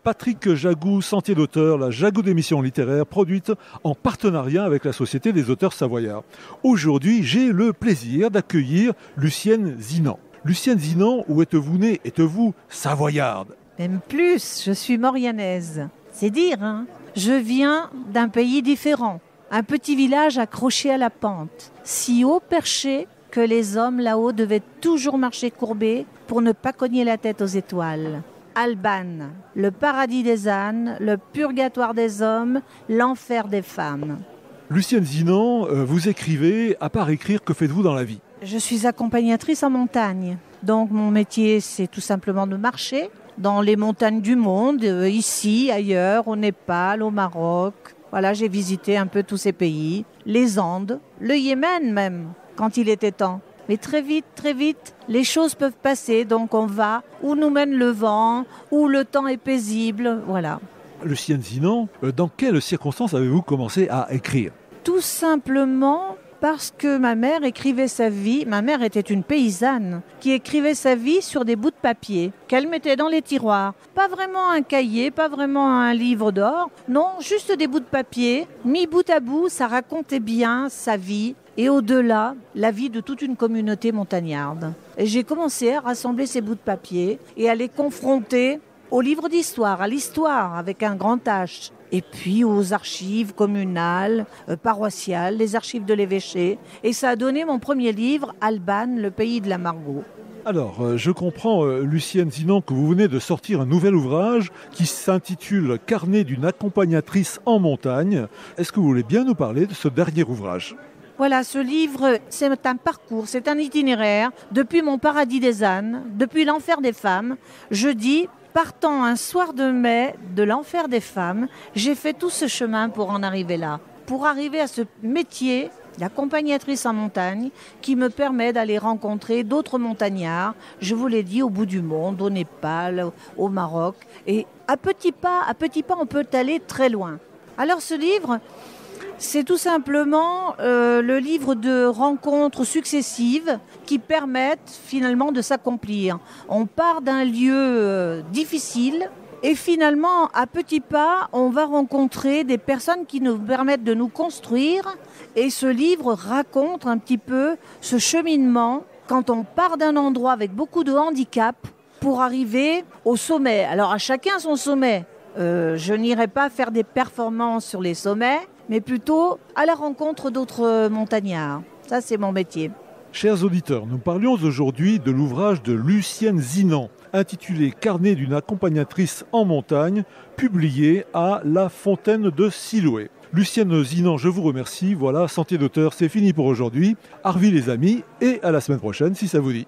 Patrick Jagou, Sentier d'auteur, la Jagou d'émission littéraire produite en partenariat avec la Société des auteurs savoyards. Aujourd'hui, j'ai le plaisir d'accueillir Lucienne Zinan. Lucienne Zinan, où êtes-vous née? Êtes-vous savoyarde? Même plus, je suis maurianaise. C'est dire, hein. Je viens d'un pays différent. Un petit village accroché à la pente, si haut perché que les hommes là-haut devaient toujours marcher courbés pour ne pas cogner la tête aux étoiles. Alban, le paradis des ânes, le purgatoire des hommes, l'enfer des femmes. Lucienne Zinan, vous écrivez. À part écrire, que faites-vous dans la vie? Je suis accompagnatrice en montagne. Donc mon métier, c'est tout simplement de marcher dans les montagnes du monde, ici, ailleurs, au Népal, au Maroc. Voilà, j'ai visité un peu tous ces pays, les Andes, le Yémen même, quand il était temps. Mais très vite, les choses peuvent passer, donc on va où nous mène le vent, où le temps est paisible, voilà. Lucienne Zinan, dans quelles circonstances avez-vous commencé à écrire? Tout simplement parce que ma mère écrivait sa vie. Ma mère était une paysanne qui écrivait sa vie sur des bouts de papier qu'elle mettait dans les tiroirs. Pas vraiment un cahier, pas vraiment un livre d'or. Non, juste des bouts de papier. Mis bout à bout, ça racontait bien sa vie et au-delà, la vie de toute une communauté montagnarde. Et j'ai commencé à rassembler ces bouts de papier et à les confronter aux livres d'histoire, à l'histoire avec un grand H. Et puis aux archives communales, paroissiales, les archives de l'évêché. Et ça a donné mon premier livre, Alban, le pays de la Margot. Alors, je comprends, Lucienne Zinan, que vous venez de sortir un nouvel ouvrage qui s'intitule « Carnet d'une accompagnatrice en montagne ». Est-ce que vous voulez bien nous parler de ce dernier ouvrage ? Voilà, ce livre, c'est un parcours, c'est un itinéraire. Depuis mon paradis des ânes, depuis l'enfer des femmes, je dis... Partant un soir de mai de l'enfer des femmes, j'ai fait tout ce chemin pour en arriver là. Pour arriver à ce métier d'accompagnatrice en montagne qui me permet d'aller rencontrer d'autres montagnards, je vous l'ai dit, au bout du monde, au Népal, au Maroc. Et à petits pas, on peut aller très loin. Alors ce livre, c'est tout simplement le livre de rencontres successives qui permettent finalement de s'accomplir. On part d'un lieu difficile et finalement, à petits pas, on va rencontrer des personnes qui nous permettent de nous construire. Et ce livre raconte un petit peu ce cheminement quand on part d'un endroit avec beaucoup de handicap pour arriver au sommet. Alors à chacun son sommet. Je n'irai pas faire des performances sur les sommets, mais plutôt à la rencontre d'autres montagnards. Ça, c'est mon métier. Chers auditeurs, nous parlions aujourd'hui de l'ouvrage de Lucienne Zinan, intitulé « Carnet d'une accompagnatrice en montagne », publié à La Fontaine de Siloé. Lucienne Zinan, je vous remercie. Voilà, Sentier d'auteur, c'est fini pour aujourd'hui. Arvi les amis, et à la semaine prochaine, si ça vous dit.